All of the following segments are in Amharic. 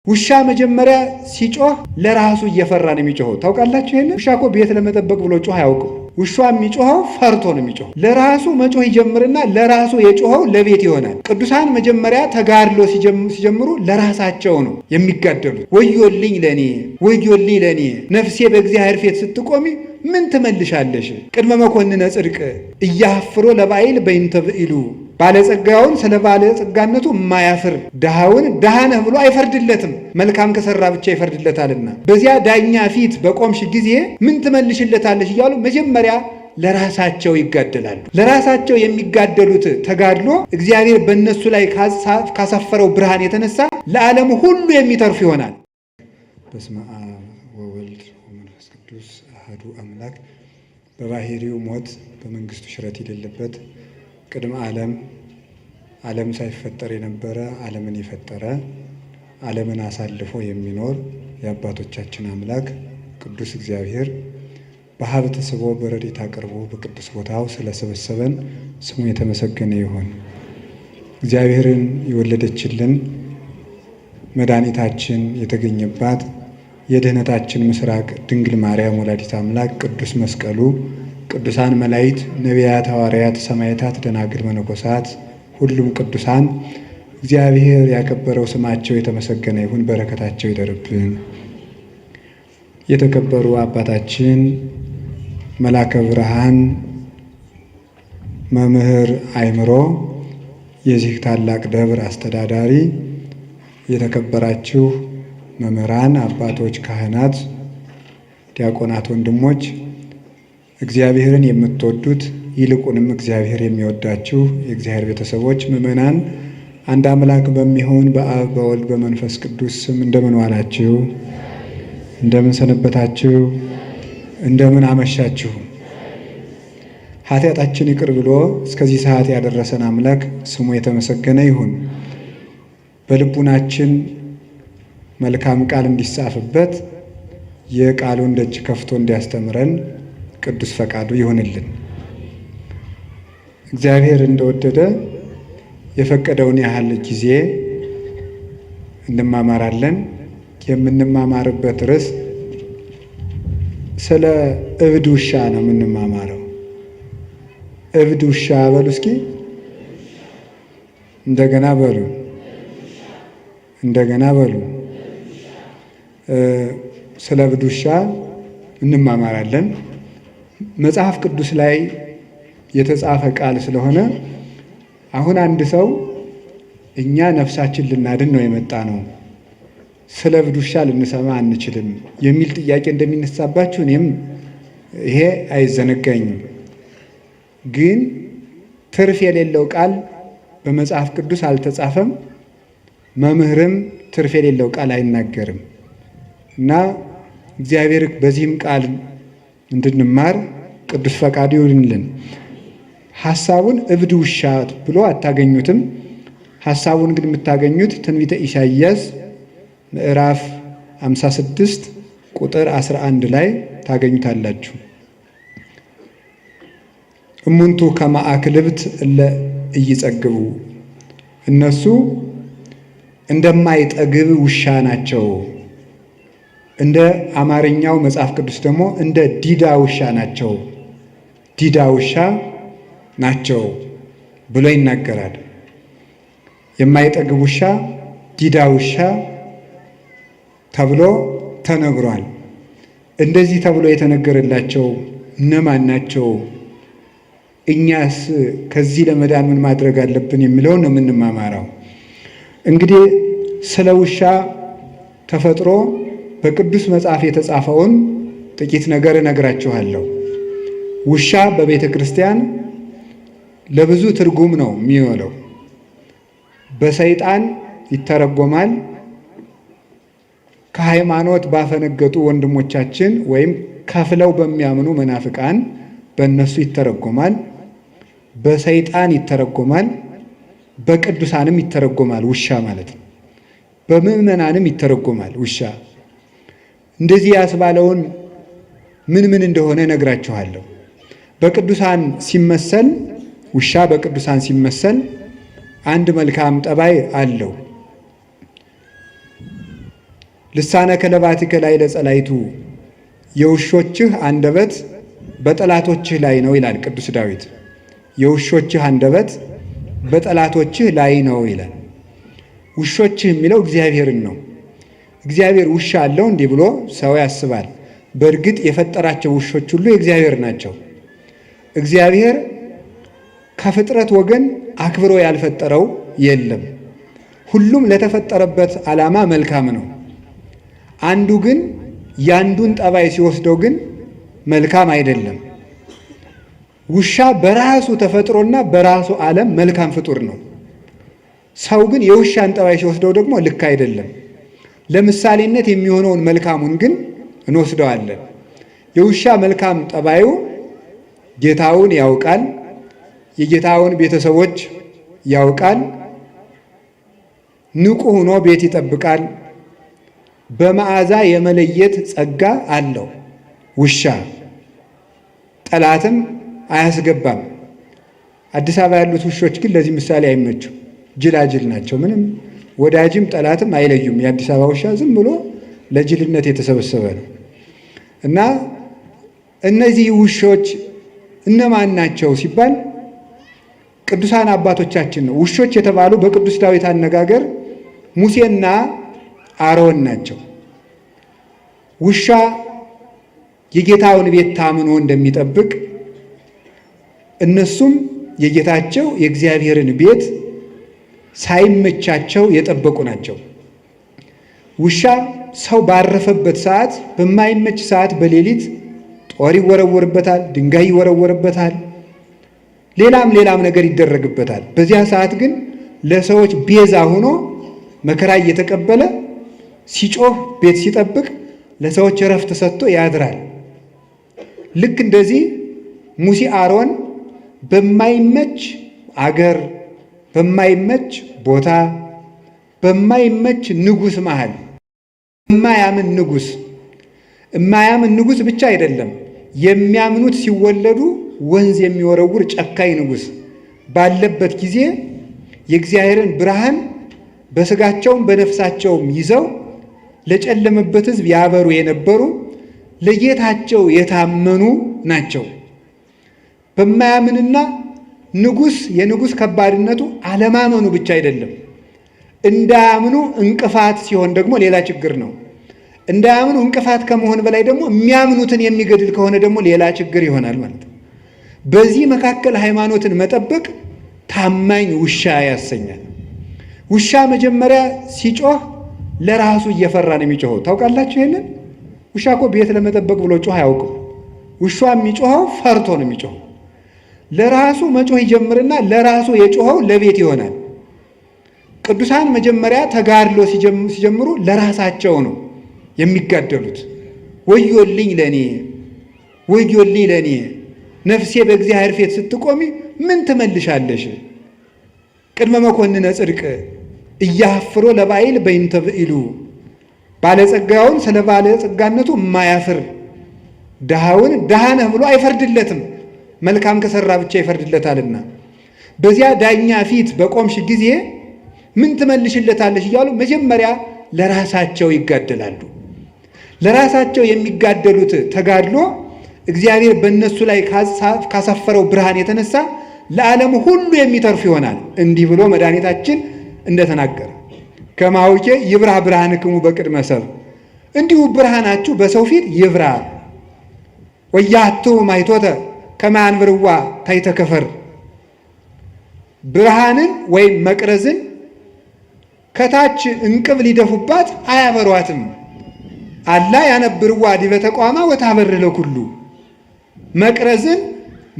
ውሻ መጀመሪያ ሲጮህ ለራሱ እየፈራ ነው የሚጮኸው። ታውቃላችሁ ይሄን? ውሻ እኮ ቤት ለመጠበቅ ብሎ ጮህ አያውቅም። ውሻ የሚጮኸው ፈርቶ ነው የሚጮኸው። ለራሱ መጮህ ይጀምርና ለራሱ የጮኸው ለቤት ይሆናል። ቅዱሳን መጀመሪያ ተጋድሎ ሲጀምሩ ለራሳቸው ነው የሚጋደሉት። ወዮልኝ ለኔ ወዮልኝ ለኔ ነፍሴ በእግዚአብሔር ፊት ስትቆሚ ምን ትመልሻለሽ? ቅድመ መኮንነ ጽድቅ እያፍሮ ለባይል በይንተ ብኢሉ ባለጸጋውን ስለ ባለጸጋነቱ የማያፍር ድሃውን ድሃ ነህ ብሎ አይፈርድለትም፣ መልካም ከሰራ ብቻ ይፈርድለታልና። በዚያ ዳኛ ፊት በቆምሽ ጊዜ ምን ትመልሽለታለሽ እያሉ መጀመሪያ ለራሳቸው ይጋደላሉ። ለራሳቸው የሚጋደሉት ተጋድሎ እግዚአብሔር በእነሱ ላይ ካሰፈረው ብርሃን የተነሳ ለዓለም ሁሉ የሚተርፍ ይሆናል። በስመ አብ ወወልድ ወመንፈስ ቅዱስ አሐዱ አምላክ። በባህሪው ሞት በመንግስቱ ሽረት የሌለበት ቅድመ ዓለም ሳይፈጠር የነበረ ዓለምን የፈጠረ ዓለምን አሳልፎ የሚኖር የአባቶቻችን አምላክ ቅዱስ እግዚአብሔር በሀብት ስቦ በረድኤት አቅርቦ በቅዱስ ቦታው ስለሰበሰበን ስሙ የተመሰገነ ይሁን። እግዚአብሔርን የወለደችልን መድኃኒታችን የተገኘባት የድኅነታችን ምስራቅ ድንግል ማርያም ወላዲት አምላክ ቅዱስ መስቀሉ ቅዱሳን መላእክት፣ ነቢያት፣ ሐዋርያት፣ ሰማዕታት፣ ደናግል፣ መነኮሳት ሁሉም ቅዱሳን እግዚአብሔር ያከበረው ስማቸው የተመሰገነ ይሁን። በረከታቸው ይደርብን። የተከበሩ አባታችን መላከ ብርሃን መምህር አእምሮ የዚህ ታላቅ ደብር አስተዳዳሪ፣ የተከበራችሁ መምህራን፣ አባቶች፣ ካህናት፣ ዲያቆናት፣ ወንድሞች እግዚአብሔርን የምትወዱት ይልቁንም እግዚአብሔር የሚወዳችሁ የእግዚአብሔር ቤተሰቦች ምእመናን አንድ አምላክ በሚሆን በአብ በወልድ በመንፈስ ቅዱስ ስም እንደምን ዋላችሁ? እንደምን ሰነበታችሁ? እንደምን አመሻችሁ? ኃጢአታችን ይቅር ብሎ እስከዚህ ሰዓት ያደረሰን አምላክ ስሙ የተመሰገነ ይሁን። በልቡናችን መልካም ቃል እንዲጻፍበት የቃሉን ደጅ ከፍቶ እንዲያስተምረን ቅዱስ ፈቃዱ ይሆንልን። እግዚአብሔር እንደወደደ የፈቀደውን ያህል ጊዜ እንማማራለን። የምንማማርበት ርዕስ ስለ እብድ ውሻ ነው የምንማማረው። እብድ ውሻ በሉ እስኪ፣ እንደገና በሉ፣ እንደገና በሉ። ስለ እብድ ውሻ እንማማራለን። መጽሐፍ ቅዱስ ላይ የተጻፈ ቃል ስለሆነ አሁን አንድ ሰው እኛ ነፍሳችን ልናድን ነው የመጣ ነው፣ ስለ እብድ ውሻ ልንሰማ አንችልም የሚል ጥያቄ እንደሚነሳባችሁ እኔም ይሄ አይዘነጋኝም። ግን ትርፍ የሌለው ቃል በመጽሐፍ ቅዱስ አልተጻፈም፣ መምህርም ትርፍ የሌለው ቃል አይናገርም እና እግዚአብሔር በዚህም ቃል እንድንማር ቅዱስ ፈቃዱ ይሁንልን። ሐሳቡን እብድ ውሻ ብሎ አታገኙትም። ሐሳቡን ግን የምታገኙት ትንቢተ ኢሳይያስ ምዕራፍ 56 ቁጥር 11 ላይ ታገኙታላችሁ። እሙንቱ ከመ አክልብት እለ ኢይጸግቡ፣ እነሱ እንደማይጠግብ ውሻ ናቸው። እንደ አማርኛው መጽሐፍ ቅዱስ ደግሞ እንደ ዲዳ ውሻ ናቸው፣ ዲዳ ውሻ ናቸው ብሎ ይናገራል። የማይጠግብ ውሻ፣ ዲዳ ውሻ ተብሎ ተነግሯል። እንደዚህ ተብሎ የተነገረላቸው እነማን ናቸው? እኛስ ከዚህ ለመዳን ምን ማድረግ አለብን የሚለውን ነው የምንማማረው። እንግዲህ ስለ ውሻ ተፈጥሮ በቅዱስ መጽሐፍ የተጻፈውን ጥቂት ነገር እነግራችኋለሁ። ውሻ በቤተ ክርስቲያን ለብዙ ትርጉም ነው የሚውለው። በሰይጣን ይተረጎማል። ከሃይማኖት ባፈነገጡ ወንድሞቻችን ወይም ከፍለው በሚያምኑ መናፍቃን በእነሱ ይተረጎማል። በሰይጣን ይተረጎማል። በቅዱሳንም ይተረጎማል ውሻ ማለት ነው። በምዕመናንም ይተረጎማል ውሻ። እንደዚህ ያስባለውን ምን እንደሆነ እነግራችኋለሁ። በቅዱሳን ሲመሰል ውሻ በቅዱሳን ሲመሰል አንድ መልካም ጠባይ አለው። ልሳነ ከለባቲከ ላዕለ ጸላይቱ የውሾችህ አንደበት በጠላቶችህ ላይ ነው ይላል ቅዱስ ዳዊት። የውሾችህ አንደበት በጠላቶችህ ላይ ነው ይላል። ውሾችህ የሚለው እግዚአብሔርን ነው። እግዚአብሔር ውሻ አለው እንዲህ ብሎ ሰው ያስባል። በእርግጥ የፈጠራቸው ውሾች ሁሉ የእግዚአብሔር ናቸው። እግዚአብሔር ከፍጥረት ወገን አክብሮ ያልፈጠረው የለም። ሁሉም ለተፈጠረበት ዓላማ መልካም ነው። አንዱ ግን ያንዱን ጠባይ ሲወስደው ግን መልካም አይደለም። ውሻ በራሱ ተፈጥሮና በራሱ ዓለም መልካም ፍጡር ነው። ሰው ግን የውሻን ጠባይ ሲወስደው ደግሞ ልክ አይደለም። ለምሳሌነት የሚሆነውን መልካሙን ግን እንወስደዋለን። የውሻ መልካም ጠባዩ ጌታውን ያውቃል፣ የጌታውን ቤተሰቦች ያውቃል፣ ንቁ ሆኖ ቤት ይጠብቃል፣ በመዓዛ የመለየት ጸጋ አለው። ውሻ ጠላትም አያስገባም። አዲስ አበባ ያሉት ውሾች ግን ለዚህ ምሳሌ አይመቹም። ጅላጅል ናቸው። ምንም ወዳጅም ጠላትም አይለዩም። የአዲስ አበባ ውሻ ዝም ብሎ ለጅልነት የተሰበሰበ ነው። እና እነዚህ ውሾች እነማን ናቸው ሲባል ቅዱሳን አባቶቻችን ነው። ውሾች የተባሉ በቅዱስ ዳዊት አነጋገር ሙሴና አሮን ናቸው። ውሻ የጌታውን ቤት ታምኖ እንደሚጠብቅ እነሱም የጌታቸው የእግዚአብሔርን ቤት ሳይመቻቸው የጠበቁ ናቸው። ውሻ ሰው ባረፈበት ሰዓት፣ በማይመች ሰዓት በሌሊት ጦር ይወረወርበታል፣ ድንጋይ ይወረወርበታል፣ ሌላም ነገር ይደረግበታል። በዚያ ሰዓት ግን ለሰዎች ቤዛ ሆኖ መከራ እየተቀበለ ሲጮህ ቤት ሲጠብቅ ለሰዎች እረፍት ሰጥቶ ያድራል። ልክ እንደዚህ ሙሴ አሮን በማይመች አገር፣ በማይመች ቦታ፣ በማይመች ንጉሥ መሃል የማያምን ንጉሥ ብቻ አይደለም፣ የሚያምኑት ሲወለዱ ወንዝ የሚወረውር ጨካኝ ንጉሥ ባለበት ጊዜ የእግዚአብሔርን ብርሃን በሥጋቸውም በነፍሳቸውም ይዘው ለጨለመበት ሕዝብ ያበሩ የነበሩ ለጌታቸው የታመኑ ናቸው። በማያምንና ንጉሥ የንጉሥ ከባድነቱ አለማመኑ ብቻ አይደለም፣ እንዳያምኑ እንቅፋት ሲሆን ደግሞ ሌላ ችግር ነው። እንዳያምኑ እንቅፋት ከመሆን በላይ ደግሞ የሚያምኑትን የሚገድል ከሆነ ደግሞ ሌላ ችግር ይሆናል ማለት ነው። በዚህ መካከል ሃይማኖትን መጠበቅ ታማኝ ውሻ ያሰኛል። ውሻ መጀመሪያ ሲጮህ ለራሱ እየፈራ ነው የሚጮኸው። ታውቃላችሁ ይሄንን? ውሻ እኮ ቤት ለመጠበቅ ብሎ ጮህ አያውቅም። ውሻ የሚጮኸው ፈርቶ ነው የሚጮኸው። ለራሱ መጮህ ይጀምርና ለራሱ የጮኸው ለቤት ይሆናል። ቅዱሳን መጀመሪያ ተጋድሎ ሲጀምሩ ለራሳቸው ነው የሚጋደሉት። ወዮልኝ ለኔ ነፍሴ በእግዚአብሔር ፊት ስትቆሚ ምን ትመልሻለሽ? ቅድመ መኮንነ ጽድቅ እያፍሮ ለባይል በይንተ ብኢሉ፣ ባለጸጋውን ስለ ባለጸጋነቱ የማያፍር ድሃውን ድሃ ነህ ብሎ አይፈርድለትም፣ መልካም ከሰራ ብቻ ይፈርድለታልና። በዚያ ዳኛ ፊት በቆምሽ ጊዜ ምን ትመልሽለታለሽ እያሉ መጀመሪያ ለራሳቸው ይጋደላሉ። ለራሳቸው የሚጋደሉት ተጋድሎ እግዚአብሔር በእነሱ ላይ ካሰፈረው ብርሃን የተነሳ ለዓለም ሁሉ የሚተርፍ ይሆናል። እንዲህ ብሎ መድኃኒታችን እንደተናገረ ከማውቄ ይብራ ብርሃንክሙ በቅድመ ሰብእ፣ እንዲሁ ብርሃናችሁ በሰው ፊት ይብራ። ወያቱ ማይቶተ ከማንብርዋ ታይተከፈር፣ ብርሃንን ወይም መቅረዝን ከታች እንቅብ ሊደፉባት አያበሯትም። አላ ያነብርዋ ዲበ ተቋማ ወታበር ለኩሉ፣ መቅረዝን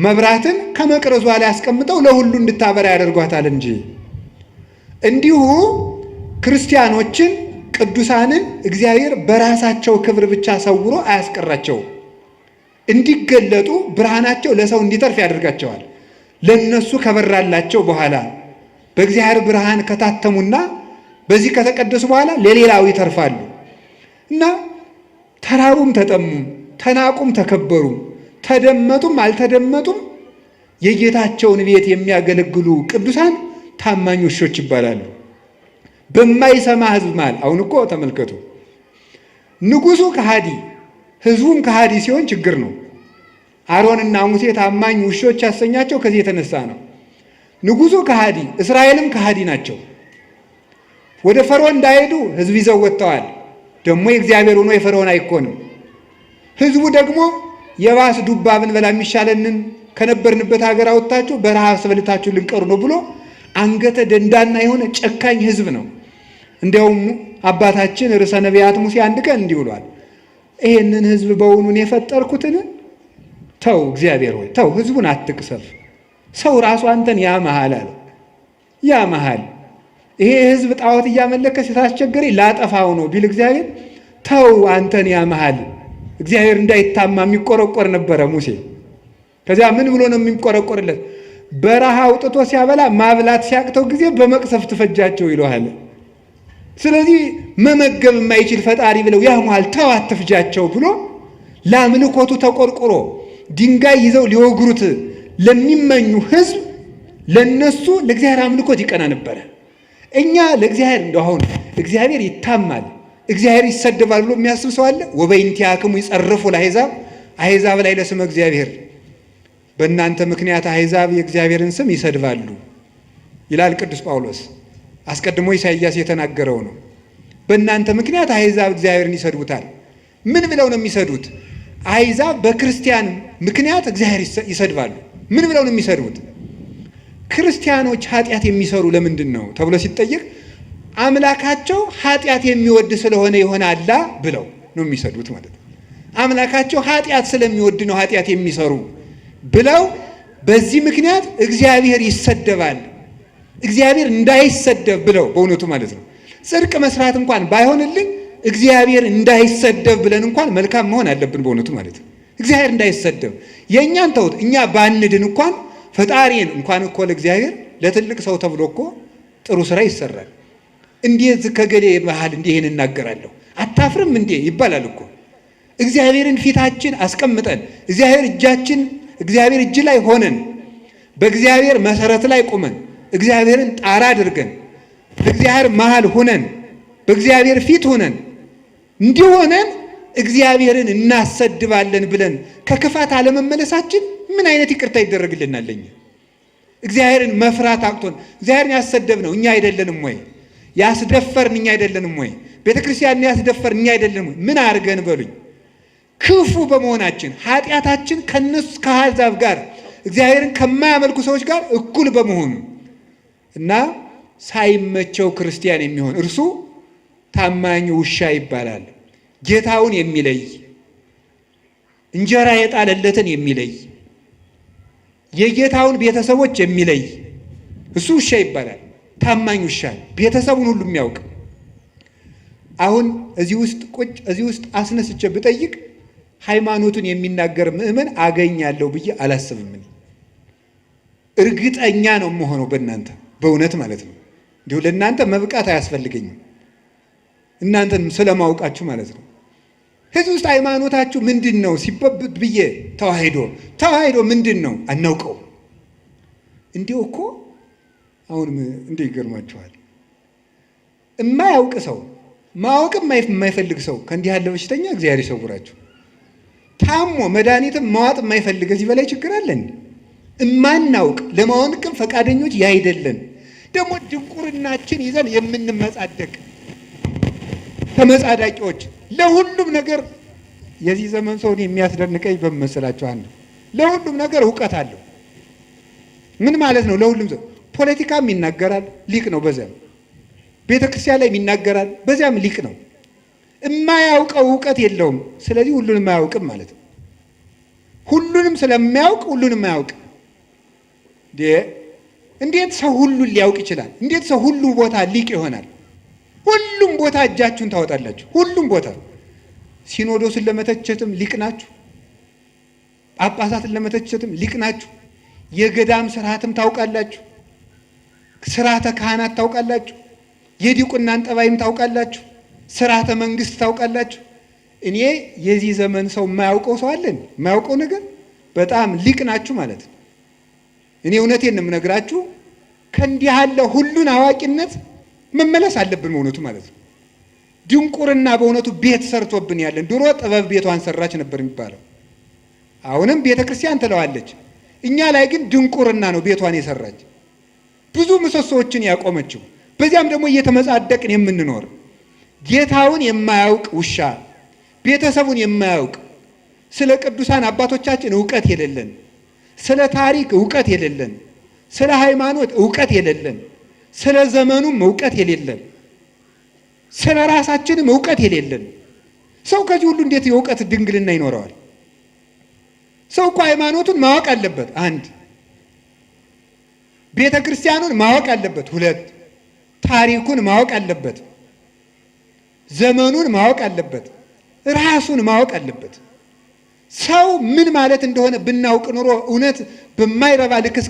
መብራትን ከመቅረዟ ላይ አስቀምጠው ለሁሉ እንድታበራ ያደርጓታል እንጂ። እንዲሁ ክርስቲያኖችን ቅዱሳንን እግዚአብሔር በራሳቸው ክብር ብቻ ሰውሮ አያስቀራቸው። እንዲገለጡ ብርሃናቸው ለሰው እንዲተርፍ ያደርጋቸዋል። ለነሱ ከበራላቸው በኋላ በእግዚአብሔር ብርሃን ከታተሙና በዚህ ከተቀደሱ በኋላ ለሌላው ይተርፋሉ እና ተራቡም ተጠሙም፣ ተናቁም ተከበሩም፣ ተደመጡም አልተደመጡም የጌታቸውን ቤት የሚያገለግሉ ቅዱሳን ታማኝ ውሾች ይባላሉ። በማይሰማ ሕዝብ መሃል አሁን እኮ ተመልከቱ፣ ንጉሱ ከሃዲ ህዝቡም ከሃዲ ሲሆን ችግር ነው። አሮንና ሙሴ ታማኝ ውሾች ያሰኛቸው ከዚህ የተነሳ ነው። ንጉሱ ከሃዲ፣ እስራኤልም ከሃዲ ናቸው። ወደ ፈርዖን እንዳይሄዱ ህዝብ ይዘው ወጥተዋል። ደግሞ የእግዚአብሔር ሆኖ የፈርዖን አይኮንም። ህዝቡ ደግሞ የባስ ዱባ ብንበላ የሚሻለንን ከነበርንበት ሀገር አወጣችሁ በረሃብ አስበልታችሁ ልንቀሩ ነው ብሎ አንገተ ደንዳና የሆነ ጨካኝ ህዝብ ነው። እንዲያውም አባታችን ርዕሰ ነቢያት ሙሴ አንድ ቀን እንዲህ ብሏል፣ ይሄንን ህዝብ በውኑን የፈጠርኩትን ተው፣ እግዚአብሔር ሆይ ተው፣ ህዝቡን አትቅሰፍ። ሰው ራሱ አንተን ያመሃል አለ። ያመሃል ይሄ ህዝብ ጣዖት እያመለከ ሲታስቸገረኝ ላጠፋው ነው ቢል እግዚአብሔር ተው፣ አንተን ያመሃል። እግዚአብሔር እንዳይታማ የሚቆረቆር ነበረ ሙሴ። ከዚያ ምን ብሎ ነው የሚቆረቆርለት? በረሃ አውጥቶ ሲያበላ ማብላት ሲያቅተው ጊዜ በመቅሰፍት ፈጃቸው ይለዋል። ስለዚህ መመገብ የማይችል ፈጣሪ ብለው ያሟል፣ ተው አትፍጃቸው ብሎ ለአምልኮቱ ተቆርቆሮ ድንጋይ ይዘው ሊወግሩት ለሚመኙ ህዝብ ለነሱ ለእግዚአብሔር አምልኮት ይቀና ነበረ። እኛ ለእግዚአብሔር እንደሆነ እግዚአብሔር ይታማል፣ እግዚአብሔር ይሰደባል ብሎ የሚያስብ ሰው አለ? ወበእንቲአክሙ ይጸርፉ ለአሕዛብ፣ አሕዛብ ላይ ለስመ እግዚአብሔር፣ በእናንተ ምክንያት አሕዛብ የእግዚአብሔርን ስም ይሰድባሉ ይላል ቅዱስ ጳውሎስ። አስቀድሞ ኢሳይያስ የተናገረው ነው። በእናንተ ምክንያት አሕዛብ እግዚአብሔርን ይሰድቡታል። ምን ብለው ነው የሚሰዱት? አሕዛብ በክርስቲያን ምክንያት እግዚአብሔር ይሰድባሉ። ምን ብለው ነው የሚሰድቡት? ክርስቲያኖች ኃጢአት የሚሰሩ ለምንድን ነው ተብሎ ሲጠየቅ አምላካቸው ኃጢአት የሚወድ ስለሆነ ይሆናላ ብለው ነው የሚሰድቡት ማለት ነው። አምላካቸው ኃጢአት ስለሚወድ ነው ኃጢአት የሚሰሩ ብለው በዚህ ምክንያት እግዚአብሔር ይሰደባል። እግዚአብሔር እንዳይሰደብ ብለው በእውነቱ ማለት ነው። ጽድቅ መስራት እንኳን ባይሆንልን እግዚአብሔር እንዳይሰደብ ብለን እንኳን መልካም መሆን አለብን በእውነቱ ማለት ነው። እግዚአብሔር እንዳይሰደብ የእኛን ተውት፣ እኛ ባንድን እንኳን ፈጣሪን እንኳን እኮ ለእግዚአብሔር ለትልቅ ሰው ተብሎ እኮ ጥሩ ስራ ይሰራል። እንዴት ከገሌ መሃል እንዲህ ይህን እናገራለሁ አታፍርም እንዴ ይባላል እኮ። እግዚአብሔርን ፊታችን አስቀምጠን እግዚአብሔር እጅ ላይ ሆነን በእግዚአብሔር መሰረት ላይ ቆመን እግዚአብሔርን ጣራ አድርገን በእግዚአብሔር መሃል ሆነን በእግዚአብሔር ፊት ሆነን እንዲሆነን እግዚአብሔርን እናሰድባለን ብለን ከክፋት አለመመለሳችን ምን አይነት ይቅርታ ይደረግልናል? እግዚአብሔርን መፍራት አቅቶን እግዚአብሔርን ያሰደብነው እኛ አይደለንም ወይ? ያስደፈርን እኛ አይደለንም ወይ? ቤተ ክርስቲያን ያስደፈርን እኛ አይደለንም ወይ? ምን አድርገን በሉኝ? ክፉ በመሆናችን ኃጢአታችን ከነሱ ከአሕዛብ ጋር እግዚአብሔርን ከማያመልኩ ሰዎች ጋር እኩል በመሆኑ እና ሳይመቸው ክርስቲያን የሚሆን እርሱ ታማኝ ውሻ ይባላል። ጌታውን የሚለይ እንጀራ የጣለለትን የሚለይ የጌታውን ቤተሰቦች የሚለይ እሱ ውሻ ይባላል። ታማኝ ውሻ ቤተሰቡን ሁሉ የሚያውቅ። አሁን እዚህ ውስጥ አስነስቼ ብጠይቅ ሃይማኖቱን የሚናገር ምእመን አገኛለሁ ብዬ አላስብም። እርግጠኛ ነው የምሆነው በእናንተ በእውነት ማለት ነው። እንዲሁ ለእናንተ መብቃት አያስፈልገኝም፣ እናንተን ስለማውቃችሁ ማለት ነው። ከዚህ ውስጥ ሃይማኖታችሁ ምንድን ነው ሲበብት ብዬ ተዋሂዶ ምንድን ነው አናውቀው። እንዲሁ እኮ አሁን እንዲህ ይገርማችኋል። የማያውቅ ሰው ማወቅም የማይፈልግ ሰው ከእንዲህ ያለ በሽተኛ እግዚአብሔር ይሰውራችሁ። ታሞ መድኃኒትም ማዋጥ የማይፈልግ እዚህ በላይ ችግር አለን። እማናውቅ ለማወቅም ፈቃደኞች ያይደለን ደግሞ ድንቁርናችን ይዘን የምንመጻደቅ ተመጻዳቂዎች ለሁሉም ነገር። የዚህ ዘመን ሰውን የሚያስደንቀኝ በመሰላችሁ አንዱ ለሁሉም ነገር እውቀት አለው። ምን ማለት ነው? ለሁሉም ሰው ፖለቲካም ይናገራል፣ ሊቅ ነው። በዚያም ቤተክርስቲያን ላይ ይናገራል፣ በዚያም ሊቅ ነው። የማያውቀው እውቀት የለውም። ስለዚህ ሁሉንም አያውቅም ማለት ነው። ሁሉንም ስለማያውቅ ሁሉንም አያውቅ። እንዴት ሰው ሁሉን ሊያውቅ ይችላል? እንዴት ሰው ሁሉ ቦታ ሊቅ ይሆናል? ሁሉም ቦታ እጃችሁን ታወጣላችሁ። ሁሉም ቦታ ሲኖዶስን ለመተቸትም ሊቅ ናችሁ። ጳጳሳትን ለመተቸትም ሊቅ ናችሁ። የገዳም ስርዓትም ታውቃላችሁ። ስርዓተ ካህናት ታውቃላችሁ። የዲቁናን ጠባይም ታውቃላችሁ። ስርዓተ መንግስት ታውቃላችሁ። እኔ የዚህ ዘመን ሰው የማያውቀው ሰው አለን? የማያውቀው ነገር በጣም ሊቅ ናችሁ ማለት ነው። እኔ እውነቴን ነው የምነግራችሁ። ከእንዲህ ያለ ሁሉን አዋቂነት መመለስ አለብን እውነቱ ማለት ነው። ድንቁርና በእውነቱ ቤት ሰርቶብን ያለን። ድሮ ጥበብ ቤቷን ሰራች ነበር የሚባለው። አሁንም ቤተ ክርስቲያን ትለዋለች። እኛ ላይ ግን ድንቁርና ነው ቤቷን የሰራች፣ ብዙ ምሰሶዎችን ያቆመችው። በዚያም ደግሞ እየተመጻደቅን የምንኖር ጌታውን የማያውቅ ውሻ፣ ቤተሰቡን የማያውቅ ስለ ቅዱሳን አባቶቻችን እውቀት የሌለን፣ ስለ ታሪክ እውቀት የሌለን፣ ስለ ሃይማኖት እውቀት የሌለን፣ ስለ ዘመኑም እውቀት የሌለን፣ ስለ ራሳችንም እውቀት የሌለን ሰው ከዚህ ሁሉ እንዴት የእውቀት ድንግልና ይኖረዋል? ሰው እኮ ሃይማኖቱን ማወቅ አለበት። አንድ ቤተ ክርስቲያኑን ማወቅ አለበት። ሁለት ታሪኩን ማወቅ አለበት። ዘመኑን ማወቅ አለበት። ራሱን ማወቅ አለበት። ሰው ምን ማለት እንደሆነ ብናውቅ ኑሮ እውነት በማይረባ ልክስ